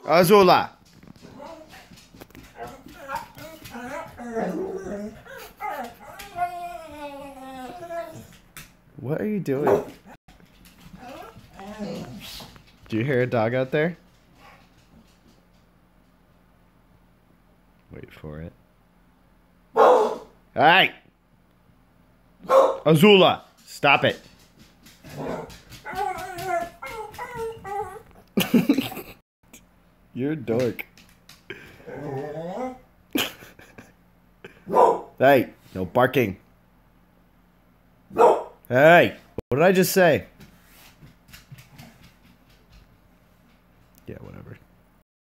Azula. What are you doing? Do you hear a dog out there? Wait for it. Hey! Azula! Stop it! You're a dork. Hey! No barking. Hey! What did I just say?